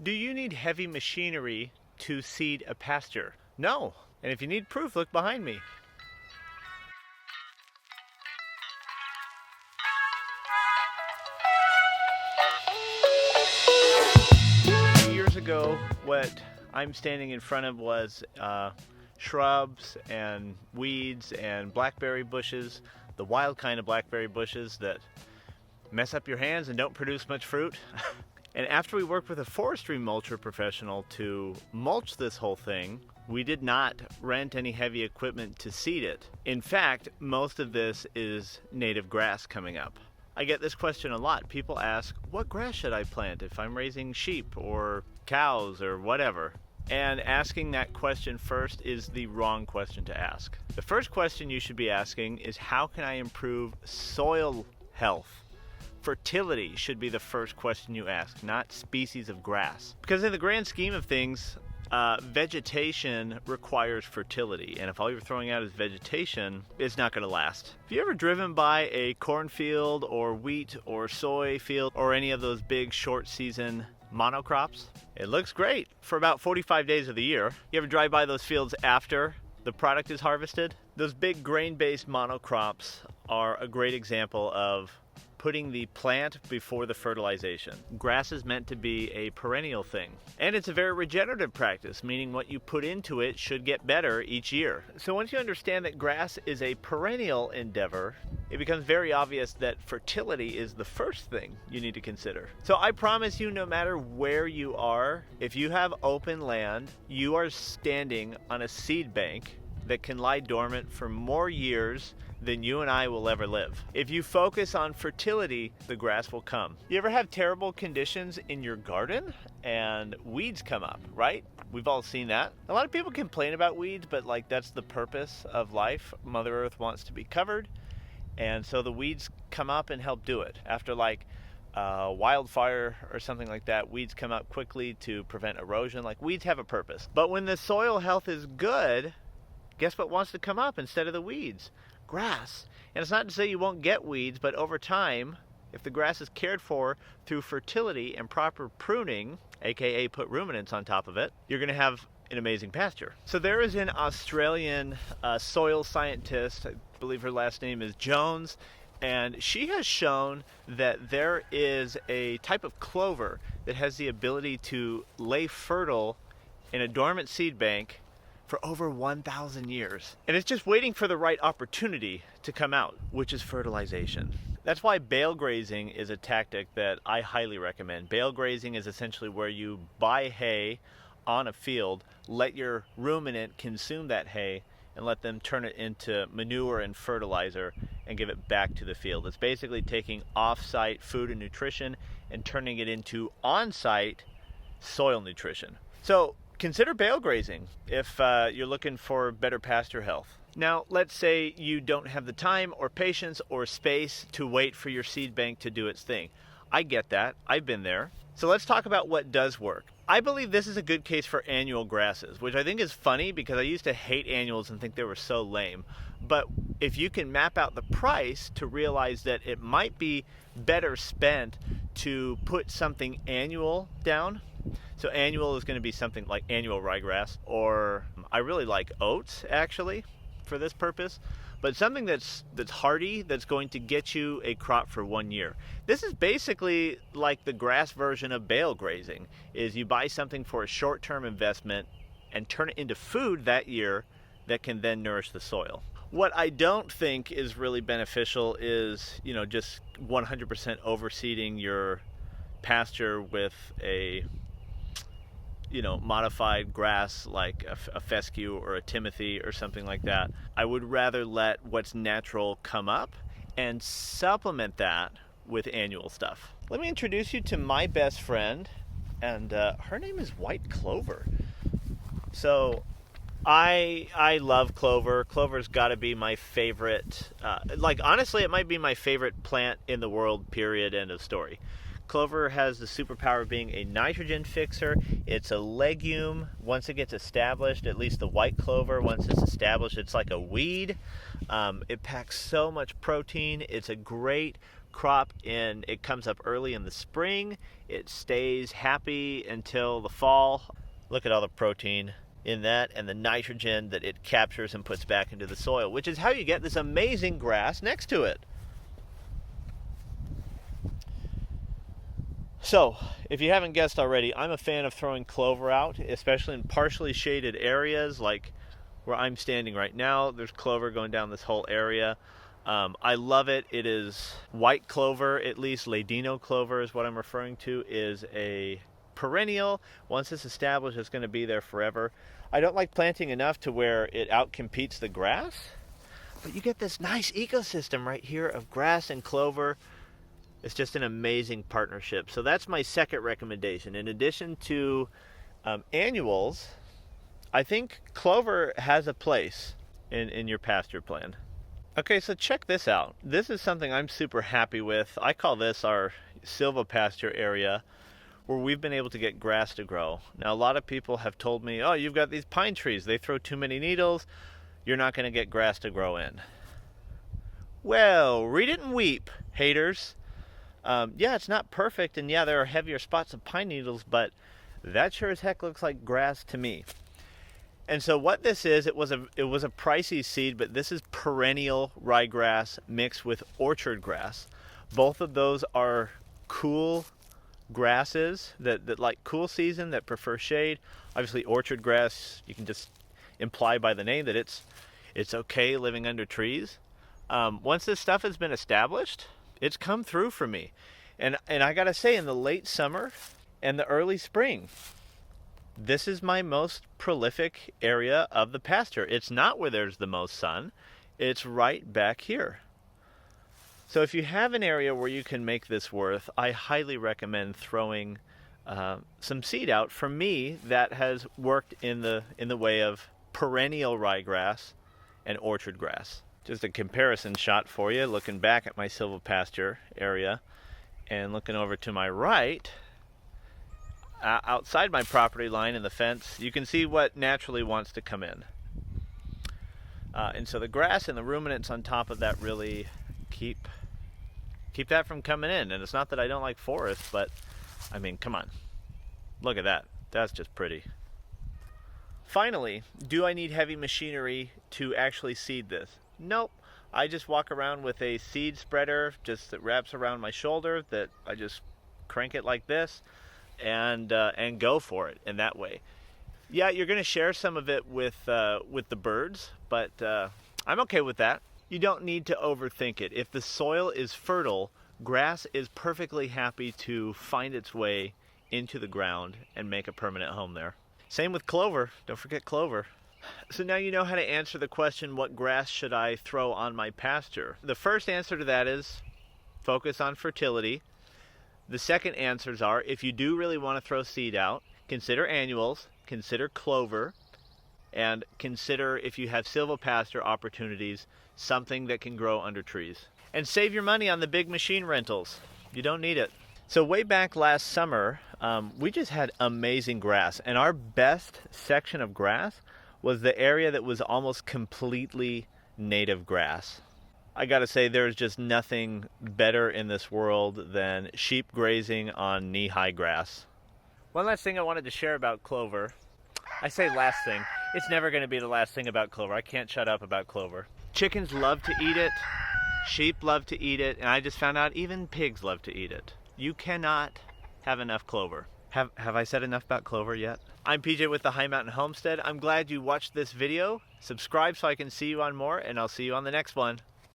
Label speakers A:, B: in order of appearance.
A: Do you need heavy machinery to seed a pasture? No. And if you need proof, look behind me. A few years ago, what I'm standing in front of was shrubs and weeds and blackberry bushes, the wild kind of blackberry bushes that mess up your hands and don't produce much fruit. And after we worked with a forestry mulcher professional to mulch this whole thing, we did not rent any heavy equipment to seed it. In fact, most of this is native grass coming up. I get this question a lot. People ask, what grass should I plant if I'm raising sheep or cows or whatever? And asking that question first is the wrong question to ask. The first question you should be asking is, how can I improve soil health? Fertility should be the first question you ask, not species of grass. Because in the grand scheme of things, vegetation requires fertility, and if all you're throwing out is vegetation, it's not going to last. Have you ever driven by a cornfield or wheat or soy field or any of those big short season monocrops? It looks great for about 45 days of the year. You ever drive by those fields after the product is harvested? Those big grain-based monocrops are a great example of putting the plant before the fertilization. Grass is meant to be a perennial thing. And it's a very regenerative practice, meaning what you put into it should get better each year. So once you understand that grass is a perennial endeavor, it becomes very obvious that fertility is the first thing you need to consider. So I promise you, no matter where you are, if you have open land, you are standing on a seed bank that can lie dormant for more years than you and I will ever live. If you focus on fertility, the grass will come. You ever have terrible conditions in your garden and weeds come up, right? We've all seen that. A lot of people complain about weeds, but that's the purpose of life. Mother Earth wants to be covered, and so the weeds come up and help do it. After wildfire or something like that, weeds come up quickly to prevent erosion. Weeds have a purpose. But when the soil health is good, guess what wants to come up instead of the weeds? Grass. And it's not to say you won't get weeds, but over time, if the grass is cared for through fertility and proper pruning, aka put ruminants on top of it, you're going to have an amazing pasture. So there is an Australian soil scientist, I believe her last name is Jones, and she has shown that there is a type of clover that has the ability to lay fertile in a dormant seed bank for over 1,000 years. And it's just waiting for the right opportunity to come out, which is fertilization. That's why bale grazing is a tactic that I highly recommend. Bale grazing is essentially where you buy hay on a field, let your ruminant consume that hay, and let them turn it into manure and fertilizer and give it back to the field. It's basically taking off-site food and nutrition and turning it into on-site soil nutrition. So consider bale grazing if you're looking for better pasture health. Now, let's say you don't have the time or patience or space to wait for your seed bank to do its thing. I get that. I've been there. So let's talk about what does work. I believe this is a good case for annual grasses, which I think is funny because I used to hate annuals and think they were so lame. But if you can map out the price to realize that it might be better spent to put something annual down. So annual is going to be something like annual ryegrass, or I really like oats actually for this purpose, but something that's hardy, that's going to get you a crop for 1 year. This is basically like the grass version of bale grazing, is you buy something for a short-term investment and turn it into food that year that can then nourish the soil. What I don't think is really beneficial is, just 100% overseeding your pasture with a modified grass like a fescue or a timothy or something like that. I would rather let what's natural come up and supplement that with annual stuff. Let me introduce you to my best friend, and her name is white clover. So I love clover. Clover's got to be my favorite. Honestly, it might be my favorite plant in the world, period, end of story. Clover has the superpower of being a nitrogen fixer. It's a legume. Once it gets established, at least the white clover, once it's established, it's like a weed. It packs so much protein. It's a great crop it comes up early in the spring. It stays happy until the fall. Look at all the protein in that and the nitrogen that it captures and puts back into the soil, which is how you get this amazing grass next to it. So, if you haven't guessed already, I'm a fan of throwing clover out, especially in partially shaded areas like where I'm standing right now. There's clover going down this whole area. I love it. It is white clover, at least ladino clover is what I'm referring to, is a perennial. Once it's established, it's going to be there forever. I don't like planting enough to where it outcompetes the grass, but you get this nice ecosystem right here of grass and clover. It's just an amazing partnership. So that's my second recommendation. In addition to annuals, I think clover has a place in your pasture plan. Okay, so check this out. This is something I'm super happy with. I call this our Silvopasture area, where we've been able to get grass to grow. Now, a lot of people have told me, oh, you've got these pine trees. They throw too many needles. You're not going to get grass to grow in. Well, read it and weep, haters. Yeah, it's not perfect, and yeah, there are heavier spots of pine needles, but that sure as heck looks like grass to me. And so what this is, it was a pricey seed, but this is perennial ryegrass mixed with orchard grass. Both of those are cool grasses that like cool season, that prefer shade. Obviously, orchard grass, you can just imply by the name that it's okay living under trees. Once this stuff has been established, it's come through for me. And I gotta say, in the late summer and the early spring, this is my most prolific area of the pasture. It's not where there's the most sun. It's right back here. So if you have an area where you can make this worth, I highly recommend throwing some seed out. For me, that has worked in the way of perennial ryegrass and orchard grass. Just a comparison shot for you, looking back at my Silvopasture area and looking over to my right, outside my property line in the fence, you can see what naturally wants to come in. And so the grass and the ruminants on top of that really keep that from coming in. And it's not that I don't like forests, but I mean, come on. Look at that. That's just pretty. Finally, do I need heavy machinery to actually seed this? Nope. I just walk around with a seed spreader just that wraps around my shoulder, that I just crank it like this and go for it in that way. Yeah, you're going to share some of it with the birds, but I'm okay with that. You don't need to overthink it. If the soil is fertile, grass is perfectly happy to find its way into the ground and make a permanent home there. Same with clover. Don't forget clover. So now you know how to answer the question, what grass should I throw on my pasture? The first answer to that is focus on fertility. The second answers are, if you do really want to throw seed out, consider annuals, consider clover, and consider, if you have silvopasture opportunities, something that can grow under trees. And save your money on the big machine rentals. You don't need it. So way back last summer, we just had amazing grass, and our best section of grass was the area that was almost completely native grass. I gotta say, there's just nothing better in this world than sheep grazing on knee-high grass. One last thing I wanted to share about clover. I say last thing. It's never going to be the last thing about clover. I can't shut up about clover. Chickens love to eat it. Sheep love to eat it. And I just found out even pigs love to eat it. You cannot have enough clover. Have I said enough about clover yet? I'm PJ with the High Mountain Homestead. I'm glad you watched this video. Subscribe so I can see you on more, and I'll see you on the next one.